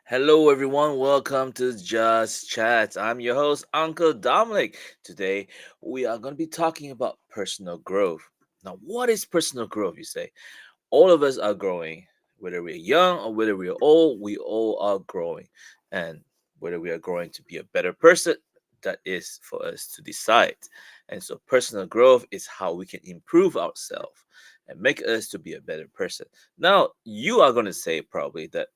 Hello, everyone. Welcome to Just Chat. I'm your host, Uncle Dominic. Today, we are going to be talking about personal growth. Now, what is personal growth, you say? All of us are growing. Whether we're young or whether we're old, we all are growing. And whether we are growing to be a better person, that is for us to decide. And so, personal growth is how we can improve ourselves and make us to be a better person. Now, you are going to say probably that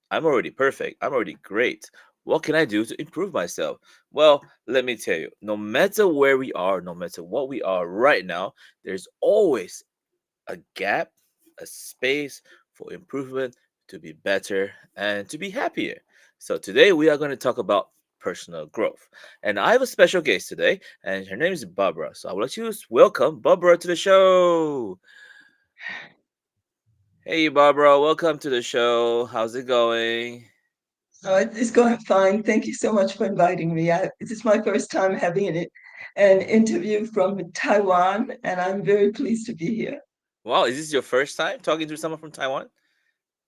I'm already perfect. I'm already great. What can I do to improve myself? Well, let me tell you, no matter where we are, no matter what we are right now, there's always a gap, a space for improvement to be better and to be happier. So today we are going to talk about personal growth. And I have a special guest today, and her name is Barbara. So I would like to welcome Barbara to the show. Hey Barbara, welcome to the show. How's it going? It's going fine. Thank you so much for inviting me. This is my first time having an interview from Taiwan, and I'm very pleased to be here. Wow, is this your first time talking to someone from Taiwan?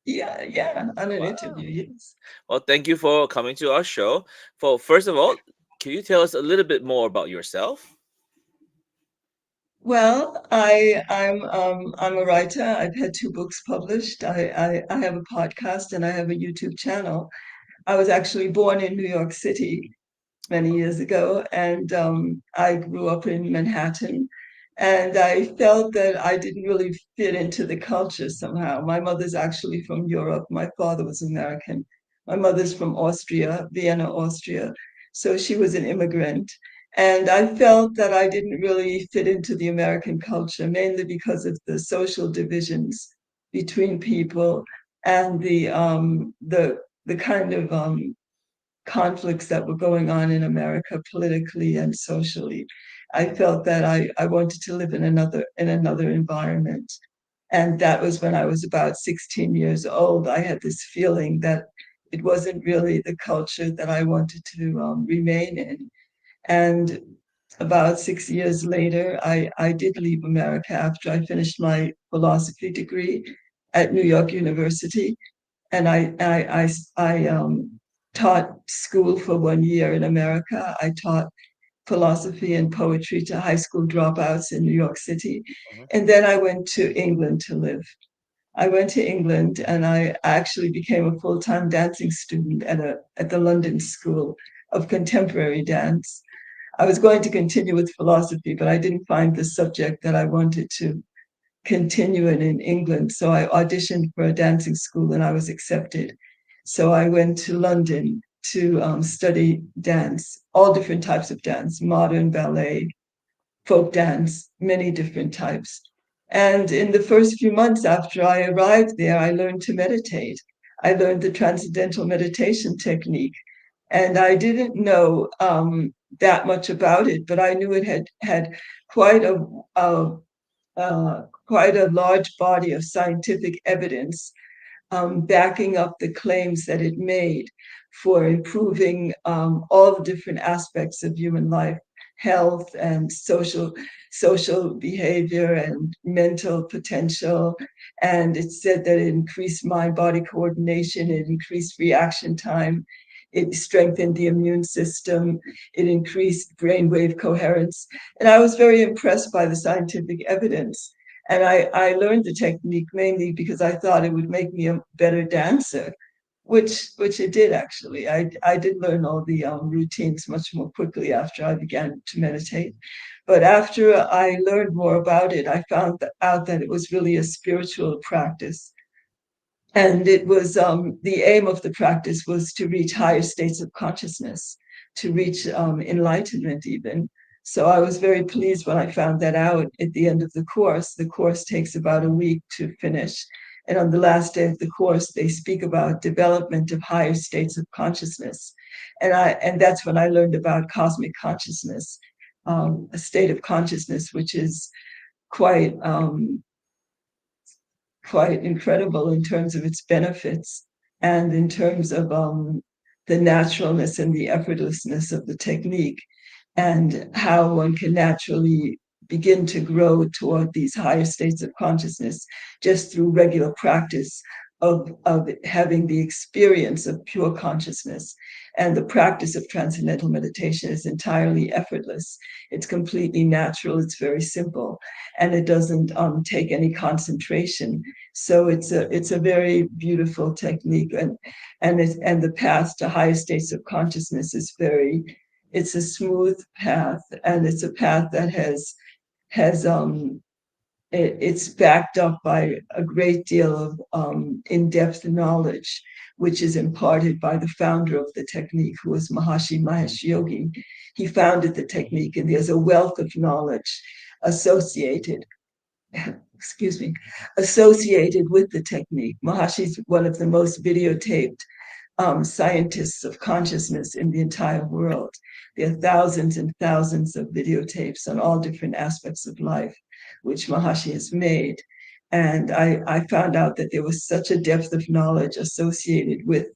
Yeah, yeah, on an Wow. interview, yes. Well, thank you for coming to our show. For first of all, can you tell us a little bit more about yourself? Well, I'm a writer. I've had two books published. I have a podcast and I have a YouTube channel. I was actually born in New York City many years ago, and I grew up in Manhattan. And I felt that I didn't really fit into the culture somehow. My mother's actually from Europe. My father was American. My mother's from Austria, Vienna, Austria. So she was an immigrant. And I felt that I didn't really fit into the American culture, mainly because of the social divisions between people and the kind of conflicts that were going on in America politically and socially. I felt that I wanted to live in another environment. And that was when I was about 16 years old. I had this feeling that it wasn't really the culture that I wanted to remain in. And about 6 years later, I did leave America after I finished my philosophy degree at New York University, and I taught school for 1 year in America. I taught philosophy and poetry to high school dropouts in New York City, Mhm. and then I went to England to live. I went to England and I actually became a full-time dancing student at the London School of Contemporary Dance. I was going to continue with philosophy, but I didn't find the subject that I wanted to continue it in England. So I auditioned for a dancing school and I was accepted. So I went to London to study dance, all different types of dance, modern ballet, folk dance, many different types. And in the first few months after I arrived there, I learned to meditate. I learned the transcendental meditation technique. And I didn't know that much about it, but I knew it had quite a quite a large body of scientific evidence backing up the claims that it made for improving all the different aspects of human life, health and social behavior and mental potential. And it said that it increased mind-body coordination, it increased reaction time, it strengthened the immune system, it increased brainwave coherence. And I was very impressed by the scientific evidence. And I learned the technique mainly because I thought it would make me a better dancer, which it did actually. I did learn all the routines much more quickly after I began to meditate. But after I learned more about it, I found out that it was really a spiritual practice. And it was the aim of the practice was to reach higher states of consciousness, to reach enlightenment even. So I was very pleased when I found that out at the end of the course. The course takes about a week to finish. And on the last day of the course, they speak about development of higher states of consciousness. And that's when I learned about cosmic consciousness, a state of consciousness which is quite quite incredible in terms of its benefits and in terms of the naturalness and the effortlessness of the technique and how one can naturally begin to grow toward these higher states of consciousness just through regular practice of having the experience of pure consciousness. And the practice of transcendental meditation is entirely effortless. It's completely natural. It's very simple, and it doesn't take any concentration. So it's a very beautiful technique, and the path to higher states of consciousness is very. It's a smooth path, and it's a path that has it's backed up by a great deal of in-depth knowledge, which is imparted by the founder of the technique, who was Maharishi Mahesh Yogi. He founded the technique, and there's a wealth of knowledge associated, excuse me, associated with the technique. Maharishi is one of the most videotaped scientists of consciousness in the entire world. There are thousands and thousands of videotapes on all different aspects of life, which Maharshi has made. And I found out that there was such a depth of knowledge associated with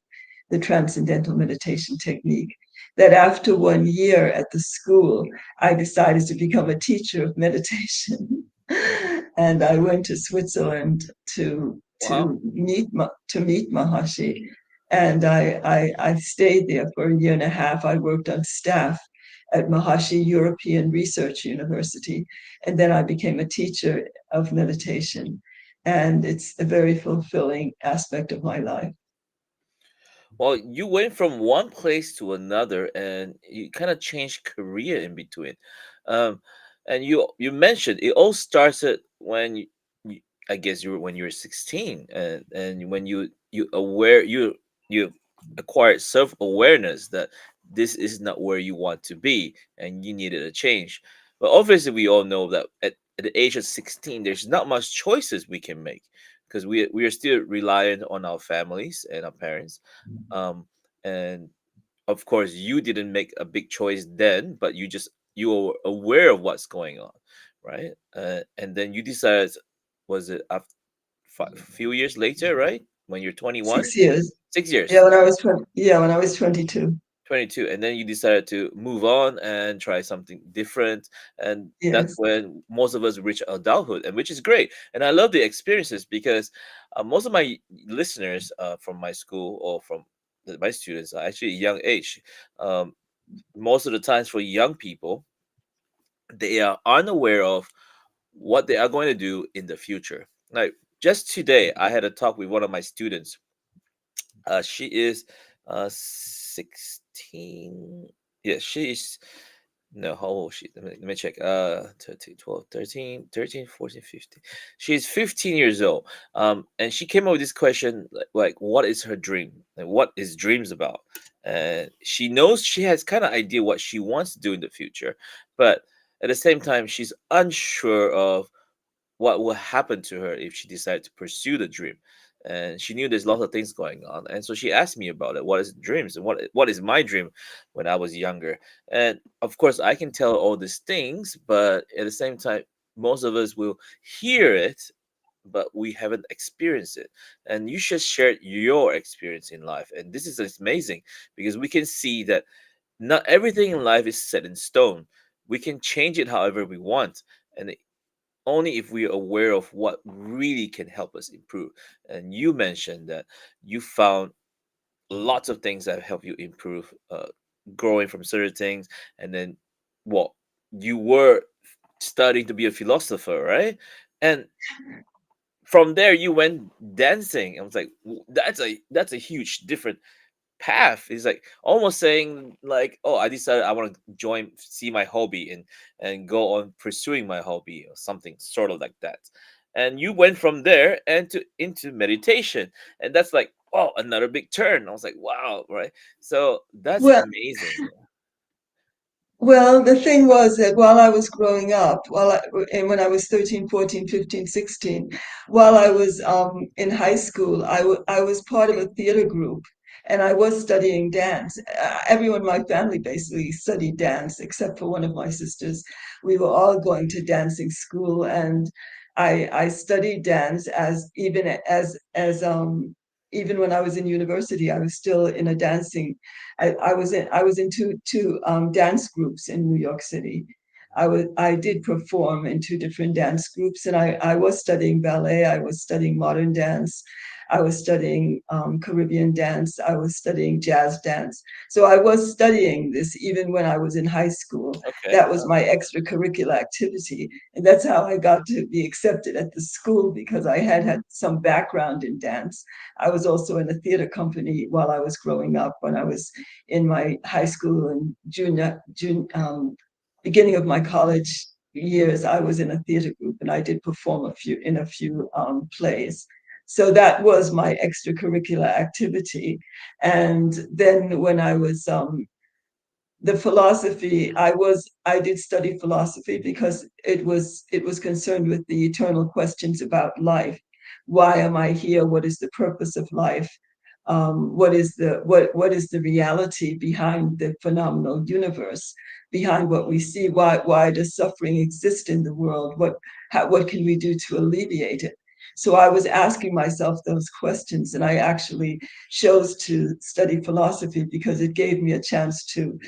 the transcendental meditation technique that after 1 year at the school, I decided to become a teacher of meditation. And I went to Switzerland Wow. to meet Maharshi, and I stayed there for a year and a half. I worked on staff at Maharishi European Research University, and then I became a teacher of meditation. And it's a very fulfilling aspect of my life. Well, you went from one place to another, and you kind of changed career in between. Um, and you mentioned it all started when you I guess you were when you were 16, and when you acquired self awareness that this is not where you want to be, and you needed a change. But obviously, we all know that at the age of 16, there's not much choices we can make because we are still reliant on our families and our parents, um, and of course you didn't make a big choice then, but you were aware of what's going on, right? And then you decided, was it a few years later, right, when you're 21? 6 years. 6 years. Yeah, when I was 20, yeah, when I was 22. 22, and then you decided to move on and try something different, and that's Yes. when most of us reach adulthood, and which is great. And I love the experiences because most of my listeners from my school or from my students are actually young age. um, Most of the times for young people, they are unaware of what they are going to do in the future. Like just today I had a talk with one of my students. She is 16. Yes, she is. No, how old is she? Let me check. 13, 12, 13, 13, 14, 15. She's 15 years old. And she came up with this question like what is her dream? Like, what is dreams about? And she knows she has kind of idea what she wants to do in the future, but at the same time, she's unsure of what will happen to her if she decided to pursue the dream. And she knew there's lots of things going on, and so she asked me about it. What is dreams, and what is my dream when I was younger? And of course, I can tell all these things, but at the same time, most of us will hear it, but we haven't experienced it. And you just shared your experience in life, and this is amazing because we can see that not everything in life is set in stone. We can change it however we want, and only if we are aware of what really can help us improve. And you mentioned that you found lots of things that help you improve, growing from certain things, and then well, you were studying to be a philosopher, right? And from there you went dancing. I was like, that's a huge different path. Is like almost saying like, oh, I decided I want to join, see my hobby, and go on pursuing my hobby or something sort of like that. And you went from there and to into meditation, and that's like, oh, another big turn. I was like, wow, right? So that's Well, amazing. Well, the thing was that while I was growing up, and when I was 13, 14, 15, 16, while I was in high school, I was part of a theater group, and I was studying dance. Everyone in my family basically studied dance, except for one of my sisters. We were all going to dancing school, and I studied dance even when I was in university, I was still in a dancing. I was in two dance groups in New York City. I did perform in two different dance groups, and I was studying ballet, I was studying modern dance, I was studying Caribbean dance, I was studying jazz dance. So I was studying this even when I was in high school. Okay. That was my extracurricular activity, and that's how I got to be accepted at the school because I had some background in dance. I was also in a theater company while I was growing up. When I was in my high school and beginning of my college years, I was in a theater group and I did perform a few plays. So that was my extracurricular activity. And then when I was the philosophy, I did study philosophy because it was concerned with the eternal questions about life. Why am I here? What is the purpose of life? What is the reality behind the phenomenal universe, behind what we see? Why does suffering exist in the world? What can we do to alleviate it? So I was asking myself those questions, and I actually chose to study philosophy because it gave me a chance to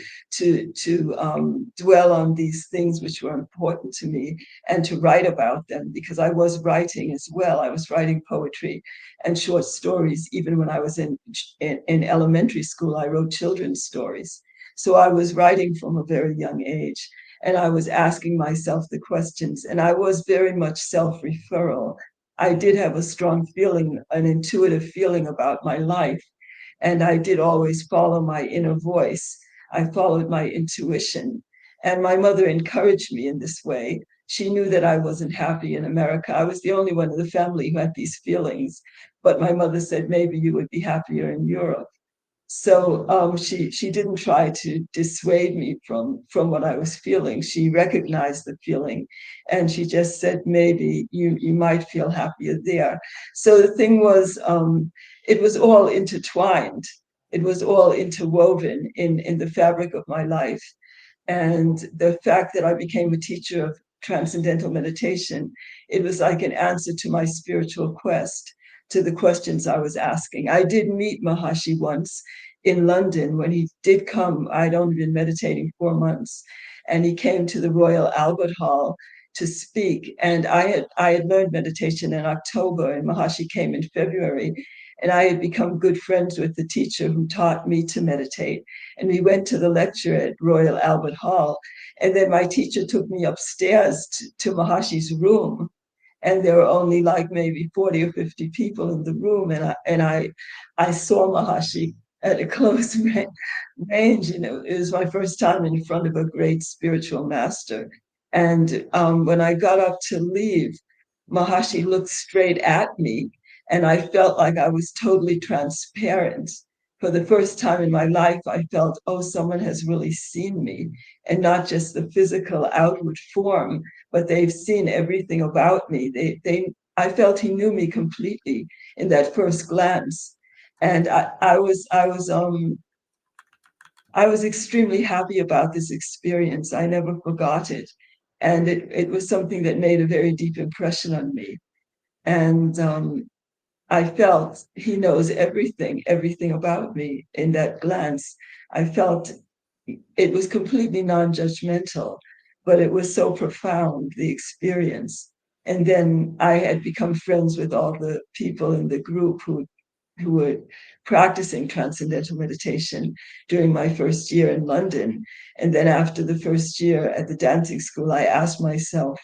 dwell on these things which were important to me and to write about them because I was writing as well. I was writing poetry and short stories. Even when I was in elementary school, I wrote children's stories. So I was writing from a very young age, and I was asking myself the questions, and I was very much self-referral. I did have a strong feeling, an intuitive feeling about my life, and I did always follow my inner voice. I followed my intuition. And my mother encouraged me in this way. She knew that I wasn't happy in America. I was the only one in the family who had these feelings. But my mother said maybe you would be happier in Europe. So she didn't try to dissuade me from what I was feeling. She recognized the feeling, and she just said maybe you might feel happier there. So the thing was, it was all intertwined. It was all interwoven in the fabric of my life. And the fact that I became a teacher of transcendental meditation, it was like an answer to my spiritual quest, to the questions I was asking. I did meet Maharshi once in London when he did come. I'd only been meditating 4 months, and he came to the Royal Albert Hall to speak. And I had learned meditation in October, and Maharshi came in February. And I had become good friends with the teacher who taught me to meditate. And we went to the lecture at Royal Albert Hall. And then my teacher took me upstairs to Maharshi's room, and there were only like maybe 40 or 50 people in the room, I saw Maharshi at a close range. You know, it was my first time in front of a great spiritual master. And when I got up to leave, Maharshi looked straight at me, and I felt like I was totally transparent. For the first time in my life, I felt, oh, someone has really seen me, and not just the physical outward form, but they've seen everything about me. I felt he knew me completely in that first glance, and I was extremely happy about this experience. I never forgot it, and it was something that made a very deep impression on me. And I felt he knows everything about me in that glance. I felt it was completely non-judgmental, but it was so profound, the experience. And then I had become friends with all the people in the group who were practicing transcendental meditation during my first year in London. And then after the first year at the dancing school, I asked myself,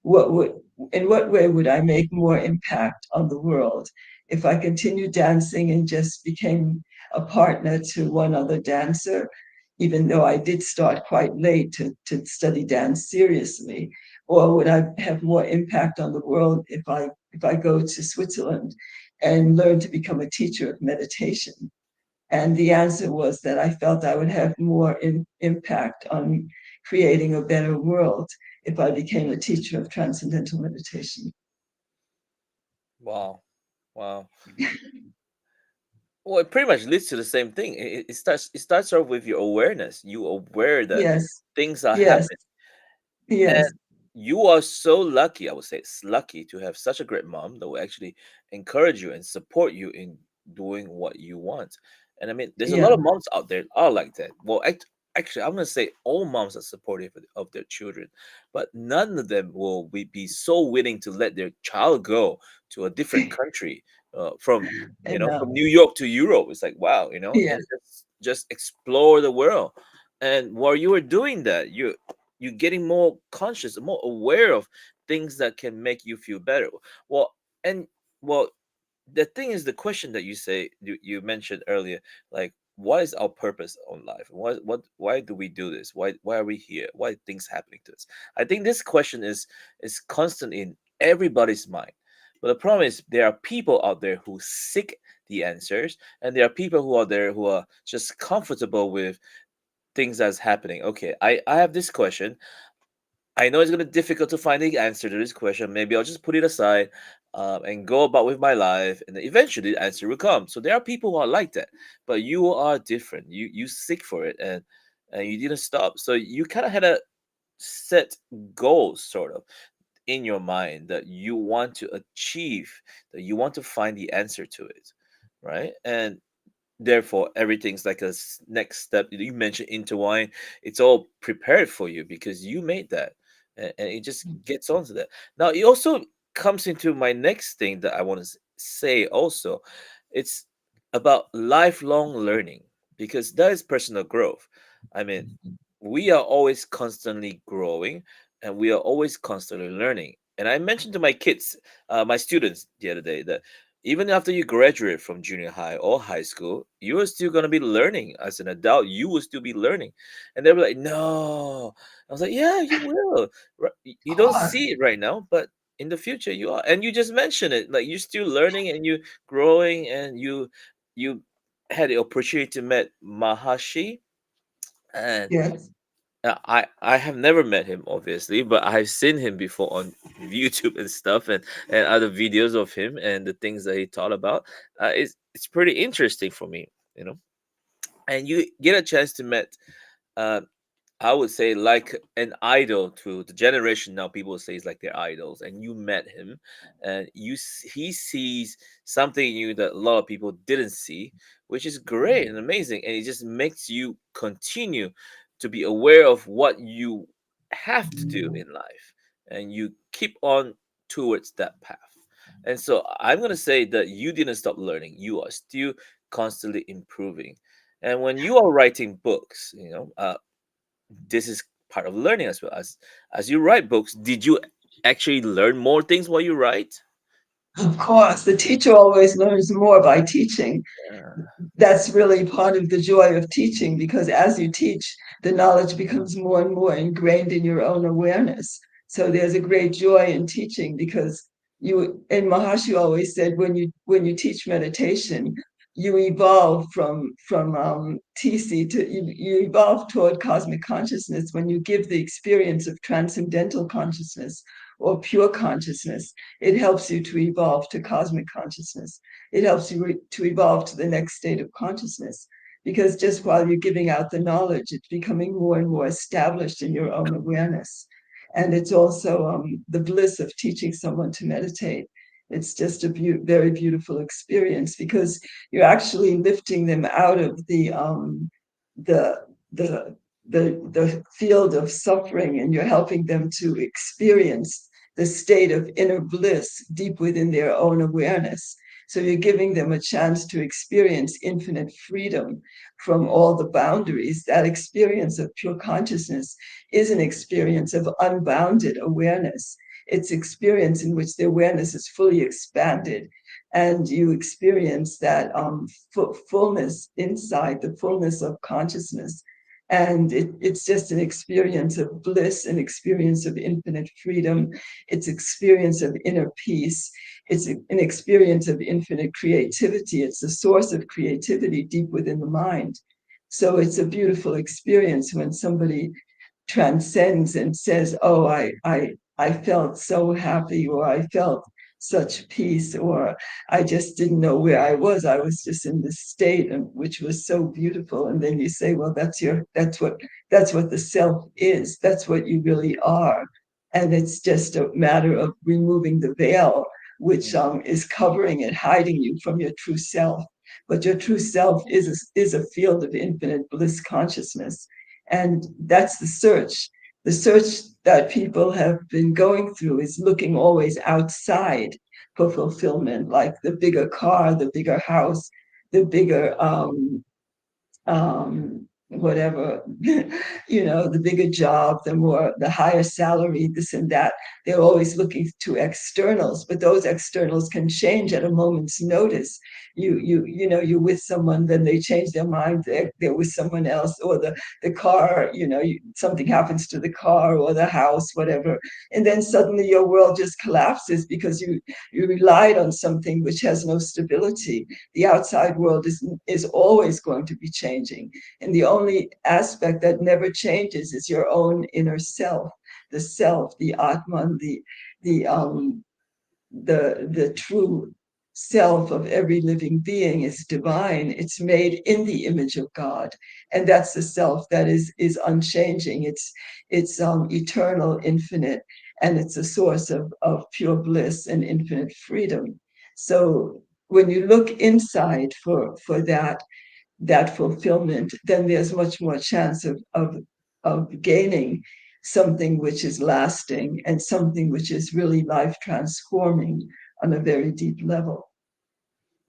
what would, in what way would I make more impact on the world if I continued dancing and just became a partner to one other dancer, even though I did start quite late to study dance seriously? Or would I have more impact on the world if I go to Switzerland and learn to become a teacher of meditation? And the answer was that I felt I would have more impact on creating a better world if I became a teacher of transcendental meditation. Wow. Wow. Well, it pretty much leads to the same thing. It starts off with your awareness. You aware that Yes, things are yes, happening, and yes, you are so lucky. I would say it's lucky to have such a great mom that will actually encourage you and support you in doing what you want. And I mean, there's a lot yeah, of moms out there are like that. Well, actually, I'm gonna say all moms are supportive of their children, but none of them will be so willing to let their child go to a different country, from And from New York to Europe. It's like, wow, yeah, and just explore the world. And while you are doing that, you're getting more conscious, more aware of things that can make you feel better. Well, and well, the thing is, the question that you mentioned earlier, like, what is our purpose on life? Why do we do this? Why are we here? Why are things happening to us? I think this question is constant in everybody's mind. But the problem is, there are people out there who seek the answers, and there are people who are there who are just comfortable with things that's happening. Okay, I have this question. I know it's gonna be difficult to find the answer to this question. Maybe I'll just put it aside, and go about with my life, and then eventually the answer will come. So there are people who are like that, but you are different. You seek for it, and you didn't stop. So you kind of had a set goals, sort of, in your mind that you want to achieve, that you want to find the answer to it, right? And therefore everything's like a next step. You mentioned intertwine. It's all prepared for you because you made that, and it just gets onto that. Now it also comes into my next thing that I want to say also. It's about lifelong learning, because that is personal growth. I mean, we are always constantly growing, and we are always constantly learning. And I mentioned to my kids, my students, the other day, that even after you graduate from junior high or high school, you are still going to be learning. As an adult, you will still be learning. And they were like, no. I was like, yeah, you will. You of don't course. see it right now, but in the future you are. And you just mentioned it, like, you're still learning and you growing, and you had the opportunity to meet Mahashi. And Yes. I have never met him, obviously, but I've seen him before on YouTube and stuff, and other videos of him and the things that he taught about. It's pretty interesting for me, you know. And you get a chance to meet, uh, I would say, like an idol to the generation now. People say he's like their idols, and you met him, and he sees something in you that a lot of people didn't see, which is great and amazing, and it just makes you continue to be aware of what you have to do in life, and you keep on towards that path. And so I'm gonna say that you didn't stop learning; you are still constantly improving. And when you are writing books, this is part of learning as well. As you write books, did you actually learn more things while you write? Of course, the teacher always learns more by teaching. Yeah. That's really part of the joy of teaching, because as you teach, the knowledge becomes more and more ingrained in your own awareness. So there's a great joy in teaching, because you, and Maharshi always said, when you teach meditation, you evolve from TC to you evolve toward cosmic consciousness when you give the experience of transcendental consciousness or pure consciousness. It helps you to evolve to cosmic consciousness. It helps you to evolve to the next state of consciousness, because just while you're giving out the knowledge, it's becoming more and more established in your own awareness. And it's also the bliss of teaching someone to meditate. It's just a very beautiful experience, because you're actually lifting them out of the the the field of suffering, and you're helping them to experience the state of inner bliss deep within their own awareness. So you're giving them a chance to experience infinite freedom from all the boundaries. That experience of pure consciousness is an experience of unbounded awareness. It's experience in which the awareness is fully expanded, and you experience that fullness inside, the fullness of consciousness. And it's just an experience of bliss, an experience of infinite freedom. It's experience of inner peace. It's an experience of infinite creativity. It's the source of creativity deep within the mind. So it's a beautiful experience when somebody transcends and says, "Oh, I felt so happy," or "I felt such peace," or "I just didn't know where I was. I was just in this state," and which was so beautiful. And then you say, "Well, that's what the self is. That's what you really are." And it's just a matter of removing the veil, which is covering and hiding you from your true self. But your true self is a field of infinite bliss consciousness, And that's the search. The search that people have been going through is looking always outside for fulfillment, like the bigger car, the bigger house, the bigger whatever, the bigger job, the higher salary, this and that. They're always looking to externals, but those externals can change at a moment's notice. You're with someone, then they change their mind, they're with someone else, or the car, something happens to the car or the house, whatever, and then suddenly your world just collapses because you relied on something which has no stability. The outside world is always going to be changing, and the only aspect that never changes is your own inner self, the atman, the um the true self of every living being is divine. It's made in the image of God, and that's the self that is unchanging. It's eternal, infinite, and it's a source of pure bliss and infinite freedom. So when you look inside for that fulfillment, then there's much more chance of gaining something which is lasting and something which is really life transforming on a very deep level.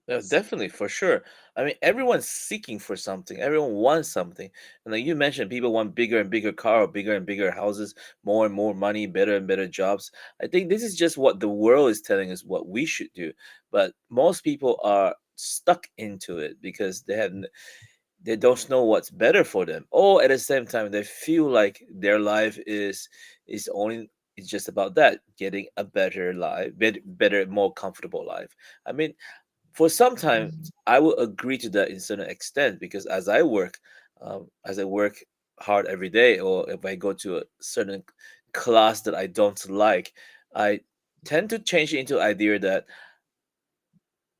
Definitely, for sure. I mean, everyone's seeking for something. Everyone wants something. And like you mentioned, people want bigger and bigger car, bigger and bigger houses, more and more money, better and better jobs. I think this is just what the world is telling us what we should do. But most people are stuck into it because they don't know what's better for them. Or at the same time, they feel like their life is only it's just about that, getting a better life, better, more comfortable life. I mean, for some time I will agree to that in certain extent because as I work hard every day, or if I go to a certain class that I don't like, I tend to change it into idea that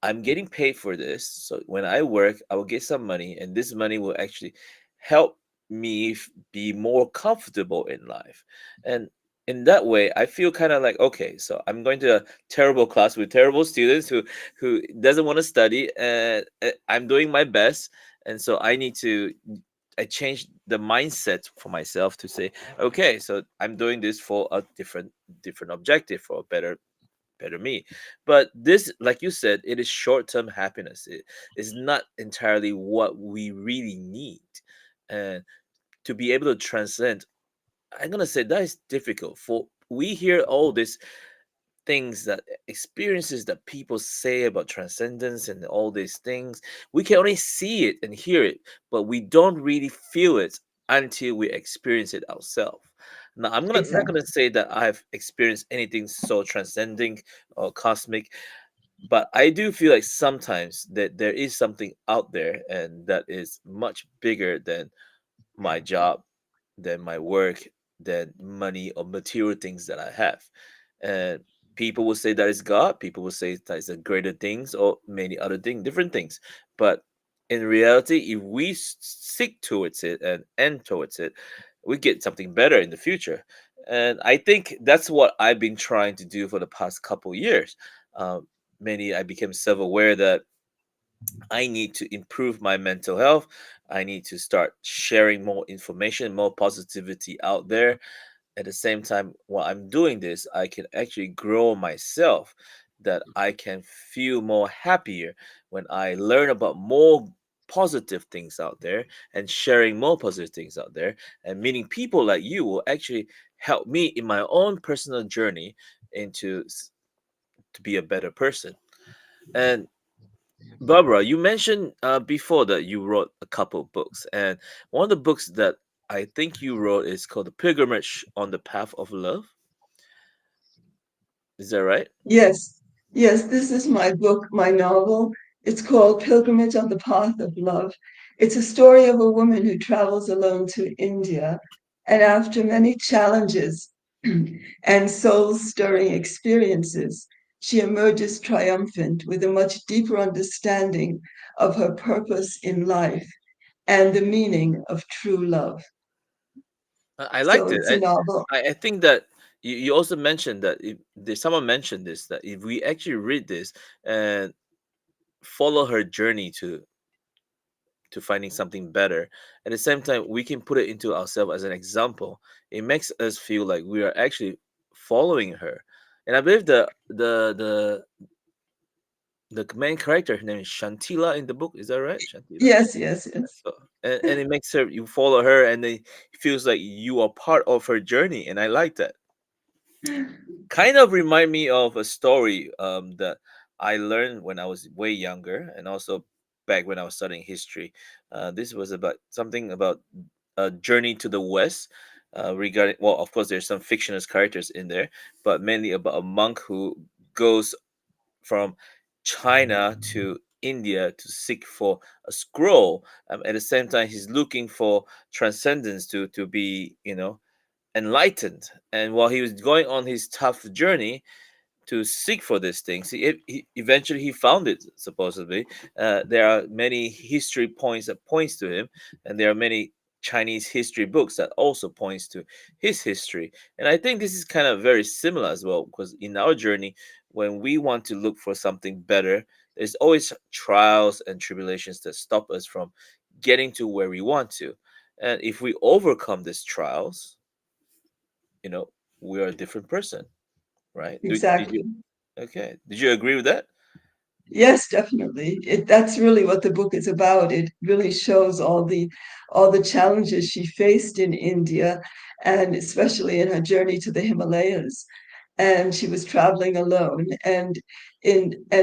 I'm getting paid for this. So when I work, I will get some money, and this money will actually help me be more comfortable in life. And in that way, I feel kind of like, okay, so I'm going to a terrible class with terrible students who doesn't want to study, and I'm doing my best, and so I change the mindset for myself to say, okay, so I'm doing this for a different objective, for a better me. But this, like you said, it is short-term happiness. It is not entirely what we really need. And to be able to transcend, I'm gonna say that is difficult. For we hear all these things, that experiences that people say about transcendence and all these things, we can only see it and hear it, but we don't really feel it until we experience it ourselves. Now, not Exactly. gonna say that I've experienced anything so transcending or cosmic, but I do feel like sometimes that there is something out there and that is much bigger than my job, than my work, than money or material things that I have. And people will say that is God, people will say that is a greater things or many other things, different things. But in reality, if we seek towards it and end towards it, we get something better in the future. And I think that's what I've been trying to do for the past couple years. Um, Many I became self-aware that I need to improve my mental health. I need to start sharing more information, more positivity out there. At the same time, while I'm doing this, I can actually grow myself, that I can feel more happier when I learn about more positive things out there and sharing more positive things out there, and meeting people like you will actually help me in my own personal journey into to be a better person. And Barbara, you mentioned before that you wrote a couple of books, and one of the books that I think you wrote is called "The Pilgrimage on the Path of Love." Is that right? Yes, yes, this is my book, my novel. It's called Pilgrimage on the Path of Love. It's a story of a woman who travels alone to India, and after many challenges and soul stirring experiences, she emerges triumphant with a much deeper understanding of her purpose in life and the meaning of true love. I So liked it. it's a novel. I think that you also mentioned that if there's someone mentioned this, that if we actually read this and follow her journey to finding something better. At the same time, we can put it into ourselves as an example. It makes us feel like we are actually following her. And I believe the main character, her name is Shantila in the book. Is that right, Shantila? Yes, yes, yes. So, and it makes her, you follow her, and it feels like you are part of her journey, and I like that. Kind of remind me of a story that I learned when I was way younger, and also back when I was studying history. This was about something about a journey to the west. Regarding, well, of course, there's some fictional characters in there, but mainly about a monk who goes from China to India to seek for a scroll. At the same time, he's looking for transcendence to be, enlightened. And while he was going on his tough journey to seek for these things, he eventually he found it. Supposedly, there are many history points that points to him, and there are many Chinese history books that also points to his history. And I think this is kind of very similar as well, because in our journey, when we want to look for something better, there's always trials and tribulations that stop us from getting to where we want to. And if we overcome these trials, you know, we are a different person, right? Did you Exactly. okay? Did you agree with that? Yes, definitely. That's really what the book is about. It really shows all the challenges she faced in India, and especially in her journey to the Himalayas. And she was traveling alone, and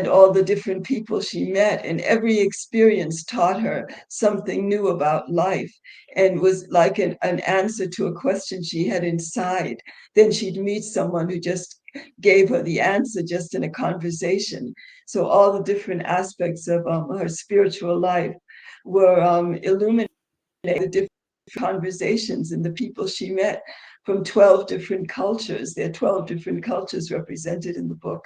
all the different people she met, and every experience taught her something new about life, and was like an answer to a question she had inside. Then she'd meet someone who just gave her the answer just in a conversation. So all the different aspects of her spiritual life were illuminated the different conversations and the people she met from 12 different cultures. There are 12 different cultures represented in the book,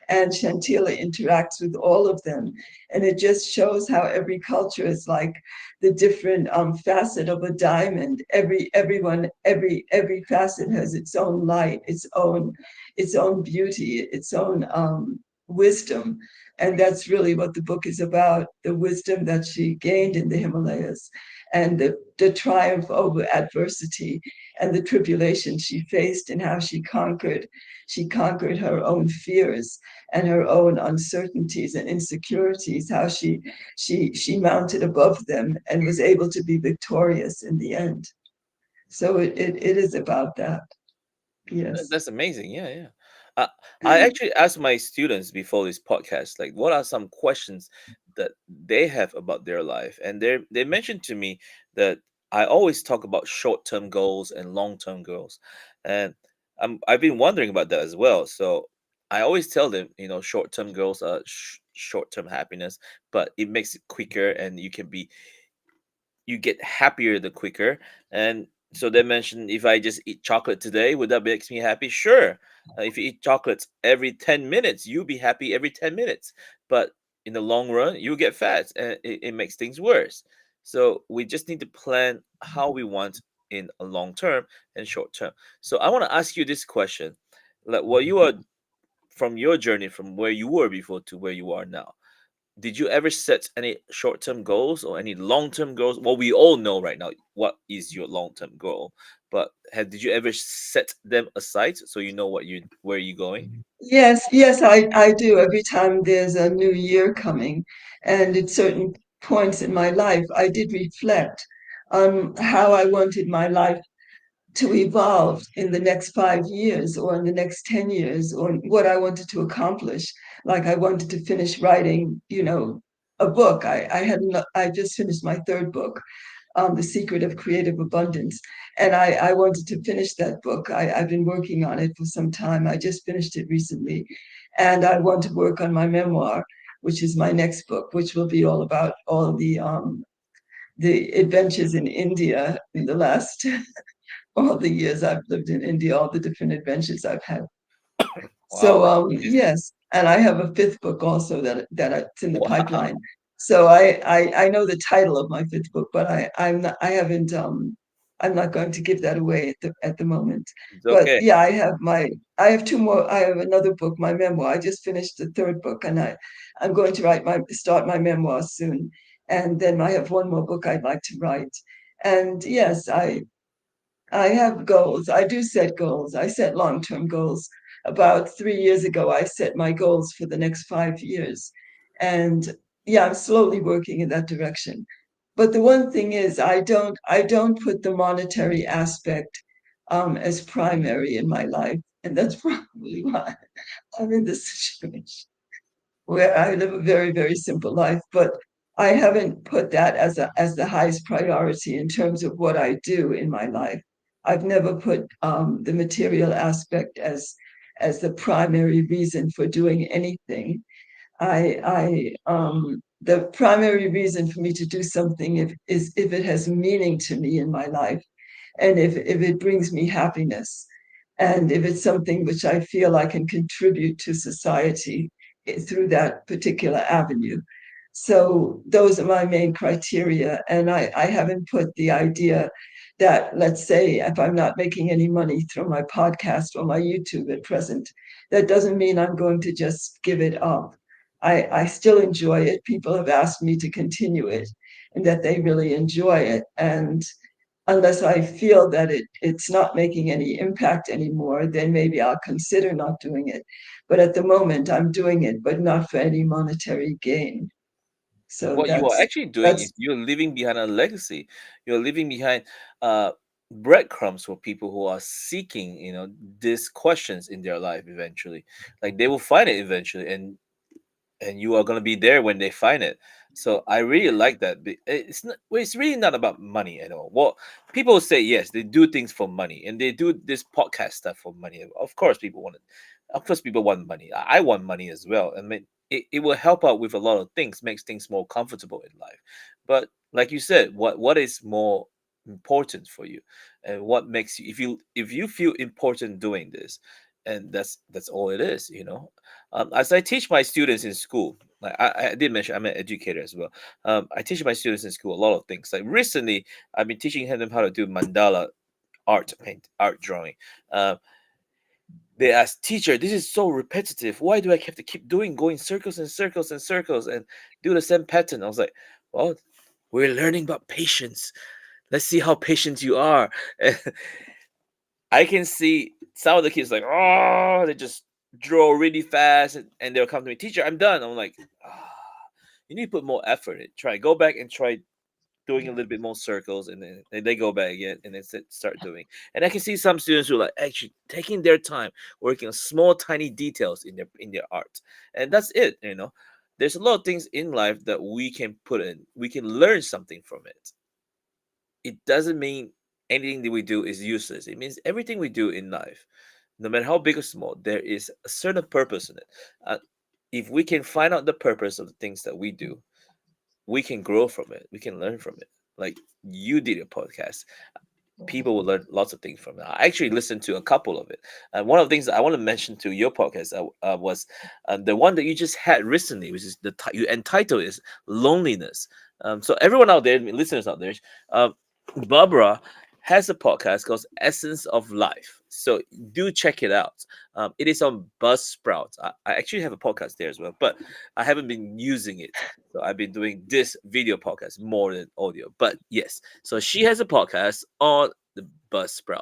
and Shantila interacts with all of them. And it just shows how every culture is like the different facet of a diamond. Every facet has its own light, its own beauty, its own wisdom. And that's really what the book is about, the wisdom that she gained in the Himalayas, and the triumph over adversity and the tribulation she faced, and how she conquered her own fears and her own uncertainties and insecurities, how she mounted above them and was able to be victorious in the end. So it is about that. Yes. That's amazing. Yeah, yeah. Uh, I actually asked my students before this podcast, like, what are some questions that they have about their life, and they mentioned to me that I always talk about short term goals and long term goals, and I've been wondering about that as well. So I always tell them, short term goals are short term happiness, but it makes it quicker, and you get happier the quicker. And so they mentioned, if I just eat chocolate today, would that makes me happy? Sure. If you eat chocolates every 10 minutes, you'll be happy every 10 minutes. But in the long run, you'll get fat, and it makes things worse. So we just need to plan how we want in a long term and short term. So I want to ask you this question. Like, what you are from your journey from where you were before to where you are now, did you ever set any short-term goals or any long-term goals? Well, we all know right now what is your long-term goal, but did you ever set them aside so you know where you're going? Yes, yes, I do. Every time there's a new year coming, and at certain points in my life, I did reflect on how I wanted my life to evolve in the next 5 years or in the next 10 years, or what I wanted to accomplish. Like I wanted to finish writing, a book. I just finished my third book, The Secret of Creative Abundance. And I wanted to finish that book. I've been working on it for some time. I just finished it recently. And I want to work on my memoir, which is my next book, which will be all about all the adventures in India in the last all the years I've lived in India, all the different adventures I've had. Wow, So that's amazing. yes, and I have a fifth book also that's in the pipeline. Wow, So I know the title of my fifth book, but I'm not, I haven't I'm not going to give that away at the moment. it's But okay. yeah, I have two more. I have another book, my memoir. I just finished the third book, and I'm going to start my memoir soon. And then I have one more book I'd like to write. And yes, I have goals. I do set goals. I set long-term goals. About 3 years ago, I set my goals for the next 5 years. And yeah, I'm slowly working in that direction. But the one thing is, I don't put the monetary aspect as primary in my life. And that's probably why I'm in this situation where I live a very, very simple life, but I haven't put that as the highest priority in terms of what I do in my life. I've never put the material aspect as the primary reason for doing anything. The primary reason for me to do something is if it has meaning to me in my life, and if it brings me happiness, and if it's something which I feel I can contribute to society through that particular avenue. So those are my main criteria. And I haven't put the idea that, let's say, if I'm not making any money through my podcast or my YouTube at present, that doesn't mean I'm going to just give it up. I still enjoy it. People have asked me to continue it and that they really enjoy it. And unless I feel that it's not making any impact anymore, then maybe I'll consider not doing it. But at the moment, I'm doing it, but not for any monetary gain. So What you are actually doing that's is you're leaving behind a legacy. You're leaving behind uh, breadcrumbs for people who are seeking, these questions in their life eventually. Like they will find it eventually, and you are going to be there when they find it. So I really like that. It's not, well, it's really not about money at all. Well, people say yes, they do things for money, and they do this podcast stuff for money. Of course, people want it. Of course, people want money. I want money as well. I mean, it will help out with a lot of things, makes things more comfortable in life. But like you said, what is more important for you, and what makes you, if you feel important doing this, and that's all it is, as I teach my students in school, like I did mention, I'm an educator as well. I teach my students in school a lot of things. Like recently, I've been teaching them how to do mandala art drawing. Um, they asked, "Teacher, this is so repetitive. Why do I have to keep doing, going circles and circles and circles and do the same pattern?" I was like, "Well, we're learning about patience. Let's see how patient you are." I can see some of the kids like, oh, they just draw really fast, and they'll come to me, teacher, I'm done. I'm like, you need to put more effort in. Try go back and try doing a little bit more circles, and then they go back again, and then start doing. And I can see some students who are like actually taking their time, working on small, tiny details in their art, and that's it. There's a lot of things in life that we can put in. We can learn something from it. It doesn't mean anything that we do is useless. It means everything we do in life, no matter how big or small, there is a certain purpose in it. Uh, if we can find out the purpose of the things that we do, we can grow from it. We can learn from it. Like you did a podcast, people will learn lots of things from it. I actually listened to a couple of it. And one of the things that I want to mention to your podcast was the one that you just had recently, which is you entitled is loneliness. So everyone out there, listeners out there, um, Barbara has a podcast called Essence of Life. So do check it out. It is on Buzzsprout. I actually have a podcast there as well, but I haven't been using it. So I've been doing this video podcast more than audio. But yes, so she has a podcast on the Buzzsprout.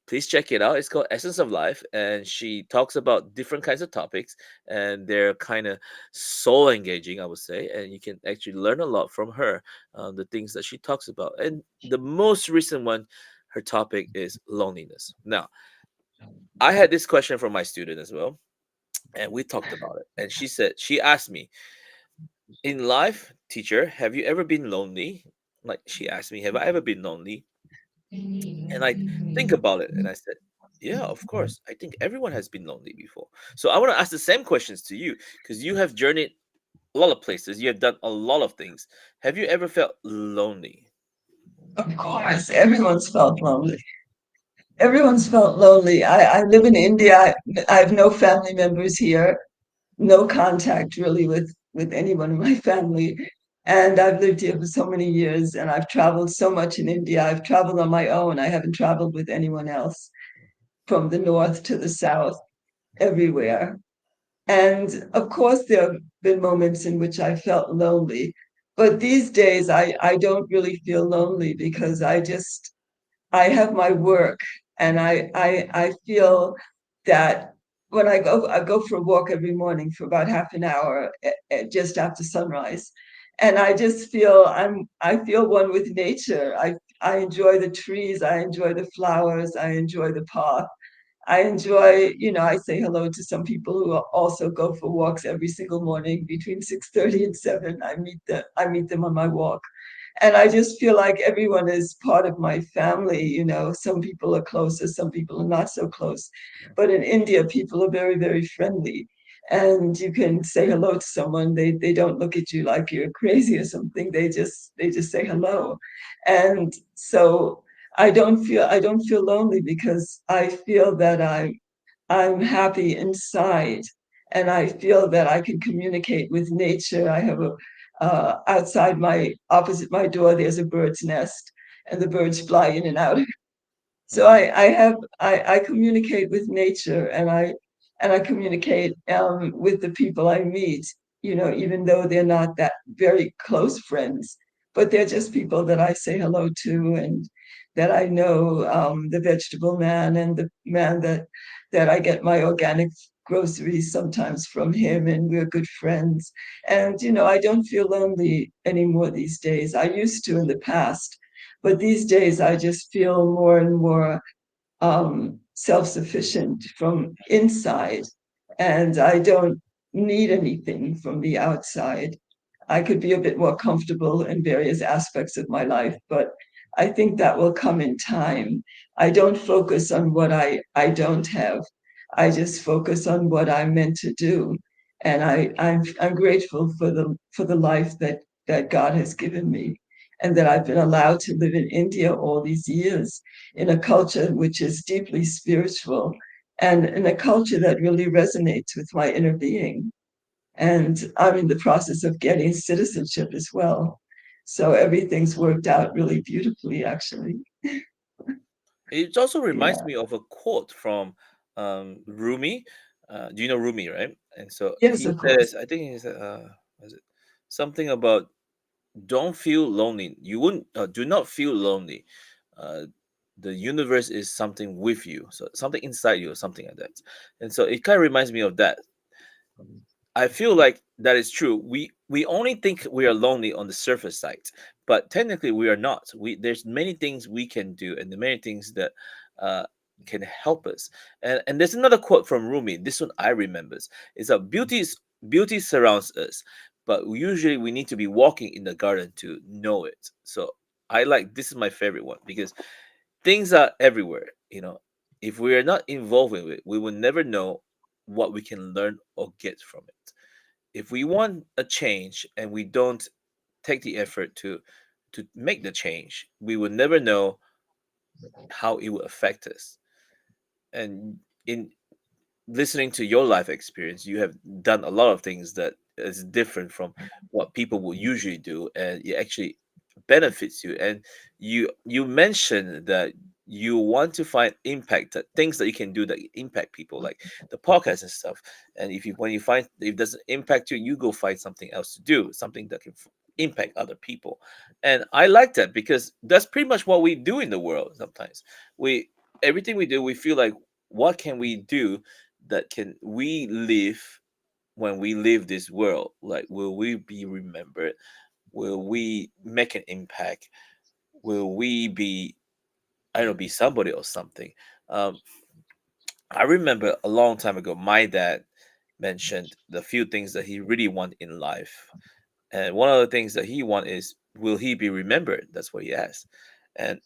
Please check it out. It's called Essence of Life, and she talks about different kinds of topics, and they're kind of soul engaging, I would say. And you can actually learn a lot from her, the things that she talks about. And the most recent one, her topic is loneliness. Now, I had this question from my student as well, and we talked about it. And she asked me, in life, teacher, have you ever been lonely? Like she asked me, have I ever been lonely? And I think about it, and I said, yeah, of course. I think everyone has been lonely before. So I want to ask the same questions to you because you have journeyed a lot of places. You have done a lot of things. Have you ever felt lonely? of course everyone's felt lonely. Everyone's felt lonely. I live in India. I have no family members here, no contact really with anyone in my family. And I've lived here for so many years, and I've traveled so much in India. I've traveled on my own. I haven't traveled with anyone else, from the north to the south, everywhere. And of course, there have been moments in which I felt lonely. But these days, I don't really feel lonely because I have my work, and I feel that when I go for a walk every morning for about half an hour, just after sunrise, and I just feel I feel one with nature. I enjoy the trees, I enjoy the flowers, I enjoy the park. I enjoy, I say hello to some people who also go for walks every single morning between 6:30 and 7. I meet them on my walk. And I just feel like everyone is part of my family. Some people are closer, some people are not so close. But in India, people are very, very friendly. And you can say hello to someone. They don't look at you like you're crazy or something. They just say hello. And so I don't feel lonely because I feel that I'm happy inside, and I feel that I can communicate with nature. I have a outside my opposite my door, there's a bird's nest, and the birds fly in and out. So Mm, I communicate with nature, and I communicate with the people I meet, even though they're not that very close friends, but they're just people that I say hello to, and that I know, the vegetable man and the man that I get my organic groceries sometimes from him, and we're good friends. And I don't feel lonely anymore these days. I used to in the past, but these days, I just feel more and more self sufficient from inside, and I don't need anything from the outside. I could be a bit more comfortable in various aspects of my life, but I think that will come in time. I don't focus on what I don't have. I just focus on what I'm meant to do. And I'm grateful for the life that God has given me, and that I've been allowed to live in India all these years in a culture which is deeply spiritual, and in a culture that really resonates with my inner being. And I'm in the process of getting citizenship as well. So everything's worked out really beautifully, actually. it also reminds Yeah. me of a quote from Rumi. Do you know Rumi, right? And so Yes, he of course. says, I think he said, was it something about don't feel lonely. You wouldn't do not feel lonely. Uh, the universe is something with you, so something inside you, or something like that. And so it kind of reminds me of that. I feel like that is true. We only think we are lonely on the surface side, but technically we are not. We There's many things we can do, and the many things that uh, can help us. And there's another quote from Rumi. This one I remembers. It's a beauty surrounds us, but usually we need to be walking in the garden to know it. So I like this is my favorite one because things are everywhere. If we are not involved with it, we will never know what we can learn or get from it. If we want a change and we don't take the effort to make the change, we will never know how it will affect us. And in listening to your life experience, you have done a lot of things that is different from what people will usually do, and it actually benefits you. And you mentioned that you want to find impact, that things that you can do that impact people, like the podcast and stuff. And if you when you find it doesn't impact you, you go find something else to do, something that can impact other people. And I like that because that's pretty much what we do in the world. Sometimes we everything we do, we feel like, what can we do that can we live when we leave this world? Like, will we be remembered? Will we make an impact? Will we be, I don't know, be somebody or something? um I remember a long time ago my dad mentioned the few things that he really want in life, and one of the things that he want is, will he be remembered? That's what he asked. And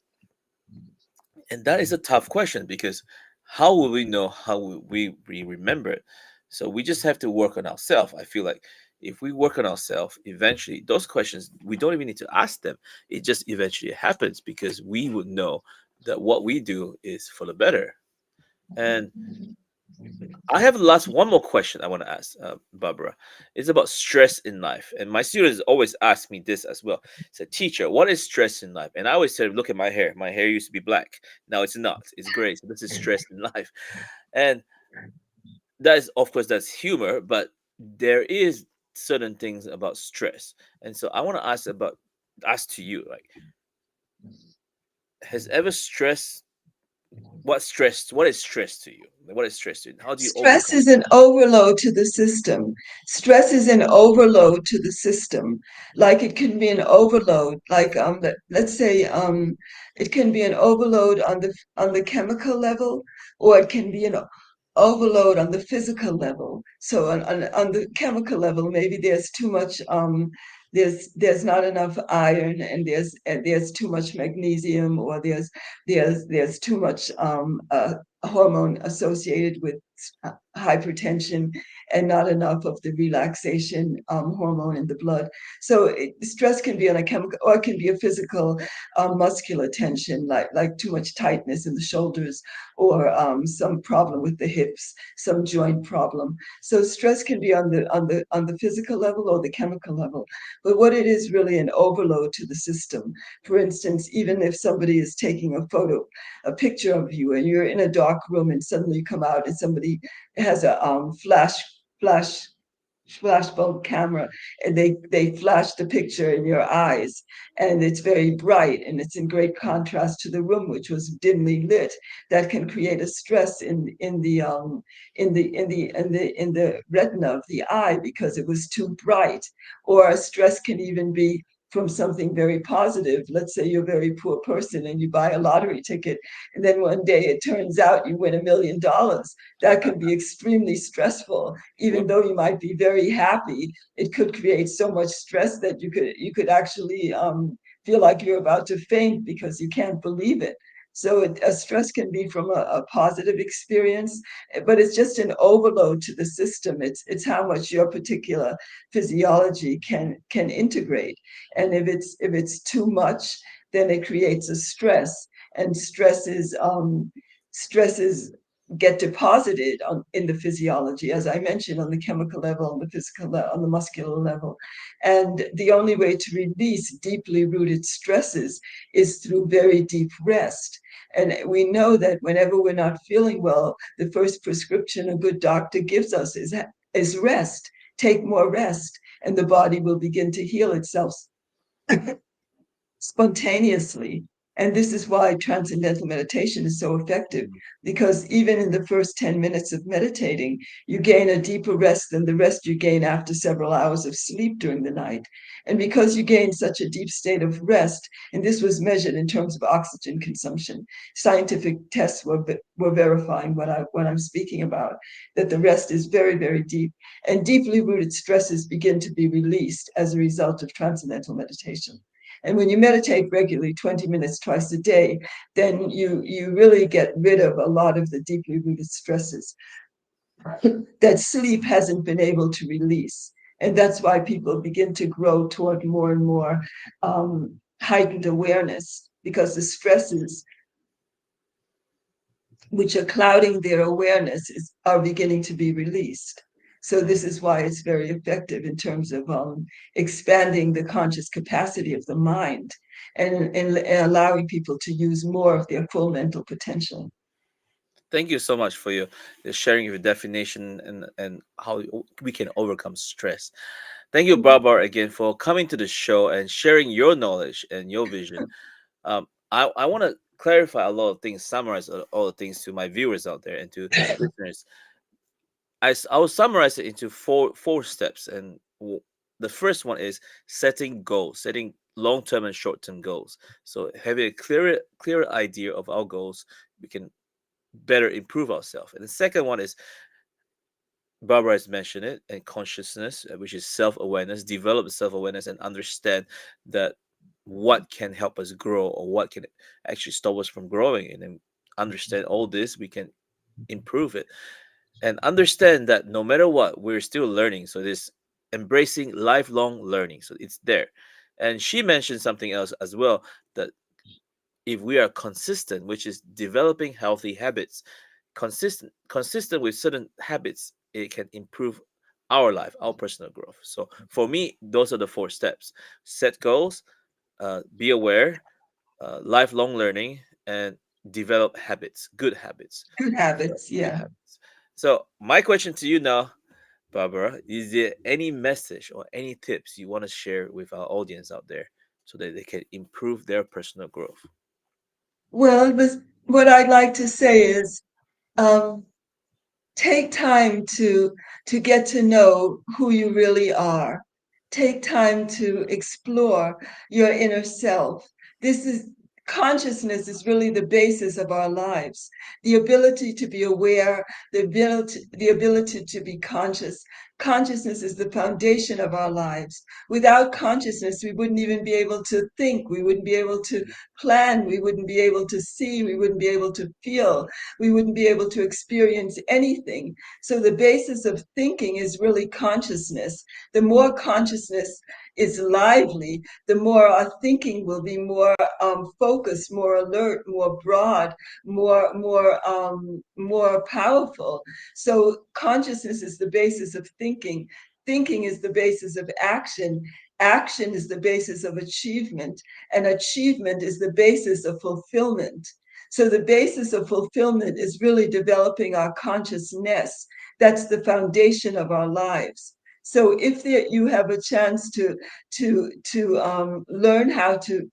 And that is a tough question because how will we know how will we be remembered? So we just have to work on ourselves. I feel like if we work on ourselves, eventually those questions we don't even need to ask them. It just eventually happens because we would know that what we do is for the better. And I have last one more question I want to ask, Barbara. It's about stress in life, and my students always ask me this as well. Say, teacher, what is stress in life? And I always say, look at my hair. My hair used to be black. Now it's not. It's gray. So this is stress in life, and that is, of course, that's humor. But there is certain things about stress. And so I want to ask to you, like, has ever stress what is stress to you? What is stress to you? How do you Stress overcome is an overload to the system. Stress is an overload to the system. Like it can be an overload, like let's say it can be an overload on the chemical level, or it can be an overload on the physical level. So on the chemical level, maybe there's too much there's not enough iron, and there's too much magnesium, or there's too much hormone associated with hypertension, and not enough of the relaxation hormone in the blood. So stress can be on a chemical, or it can be a physical muscular tension, like too much tightness in the shoulders, or some problem with the hips, some joint problem. So stress can be on the physical level or the chemical level. But what it is really an overload to the system. For instance, even if somebody is taking a picture of you, and you're in a dark room, and suddenly you come out and somebody has a flash flashbulb camera, and they flash the picture in your eyes, and it's very bright, and it's in great contrast to the room, which was dimly lit. That can create a stress in the retina of the eye, because it was too bright. Or a stress can even be from something very positive. Let's say you're a very poor person and you buy a lottery ticket, and then one day it turns out you win $1 million. That can be extremely stressful. Even Yep. though you might be very happy, it could create so much stress that you could actually feel like you're about to faint because you can't believe it. So a stress can be from a positive experience, but it's just an overload to the system. It's how much your particular physiology can integrate, and if it's too much, then it creates a stress, and stresses get deposited in the physiology, as I mentioned, on the chemical level, on the physical level, on the muscular level. And the only way to release deeply rooted stresses is through very deep rest. And we know that whenever we're not feeling well, the first prescription a good doctor gives us is rest. Take more rest, and the body will begin to heal itself spontaneously. And this is why transcendental meditation is so effective, because even in the first 10 minutes of meditating, you gain a deeper rest than the rest you gain after several hours of sleep during the night. And because you gain such a deep state of rest, and this was measured in terms of oxygen consumption, scientific tests were verifying what I'm speaking about, that the rest is very, very deep, and deeply rooted stresses begin to be released as a result of transcendental meditation. And when you meditate regularly, 20 minutes twice a day, then you really get rid of a lot of the deeply rooted stresses that sleep hasn't been able to release. And that's why people begin to grow toward more and more heightened awareness, because the stresses which are clouding their awareness are beginning to be released. So this is why it's very effective in terms of expanding the conscious capacity of the mind, and allowing people to use more of their full mental potential. Thank you so much for your sharing your definition and how we can overcome stress. Thank you, Barbara, again for coming to the show and sharing your knowledge and your vision. I want to clarify a lot of things, summarize all the things to my viewers out there and to listeners. I will summarize it into four steps, and the first one is setting goals, setting long term and short term goals. So having a clearer idea of our goals, we can better improve ourselves. And the second one is Barbara has mentioned it, and consciousness, which is self awareness, develop self awareness and understand that what can help us grow or what can actually stop us from growing. And then understand all this, we can improve it. And understand that no matter what, we're still learning. So this embracing lifelong learning. So it's there. And she mentioned something else as well, that if we are consistent, which is developing healthy habits, consistent with certain habits, it can improve our life, our personal growth. So for me, those are the four steps: set goals, be aware, lifelong learning, and develop habits, good habits. Good So habits, good yeah. habits. So my question to you now, Barbara, is there any message or any tips you want to share with our audience out there so that they can improve their personal growth? Well, what I'd like to say is, um, take time to get to know who you really are. Take time to explore your inner self. This is Consciousness is really the basis of our lives. The ability to be aware, the ability to be conscious. Consciousness is the foundation of our lives. Without consciousness, we wouldn't even be able to think, we wouldn't be able to plan, we wouldn't be able to see, we wouldn't be able to feel, we wouldn't be able to experience anything. So the basis of thinking is really consciousness. The more consciousness is lively, the more our thinking will be more focused, more alert, more broad, more powerful. So consciousness is the basis of thinking. Thinking is the basis of action. Action is the basis of achievement, and achievement is the basis of fulfillment. So the basis of fulfillment is really developing our consciousness. That's the foundation of our lives. So if you have a chance to learn how to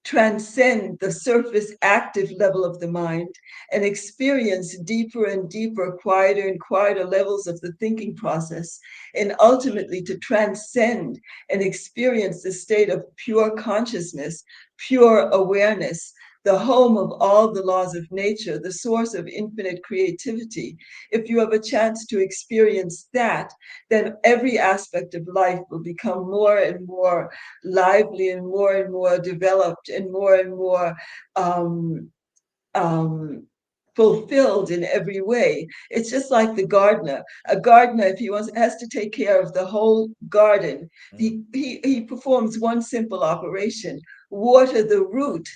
transcend the surface active level of the mind and experience deeper and deeper, quieter and quieter levels of the thinking process, and ultimately to transcend and experience the state of pure consciousness, pure awareness, the home of all the laws of nature, the source of infinite creativity. If you have a chance to experience that, then every aspect of life will become more and more lively and more developed and more um, um, fulfilled in every way. It's just like the gardener. A gardener, if he wants, has to take care of the whole garden, Mhm. he performs one simple operation: water the root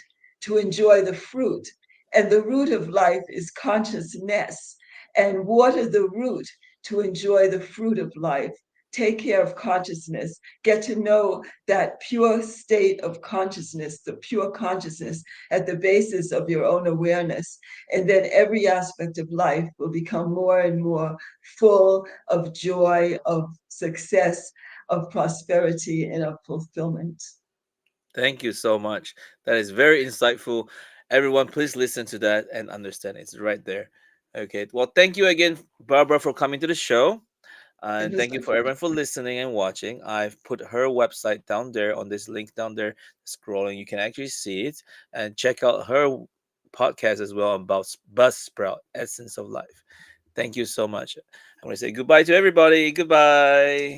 to enjoy the fruit. And the root of life is consciousness. And water the root to enjoy the fruit of life. Take care of consciousness. Get to know that pure state of consciousness, the pure consciousness at the basis of your own awareness. And then every aspect of life will become more and more full of joy, of success, of prosperity, and of fulfillment. Thank you so much. That is very insightful. Everyone, please listen to that and understand it's right there. Okay. Well, thank you again, Barbara, for coming to the show. It And was thank my you for pleasure. everyone for listening and watching. I've put her website down there on this link down there. Scrolling, you can actually see it and check out her podcast as well about Buzzsprout, Essence of Life. Thank you so much. I'm going to say goodbye to everybody. Goodbye.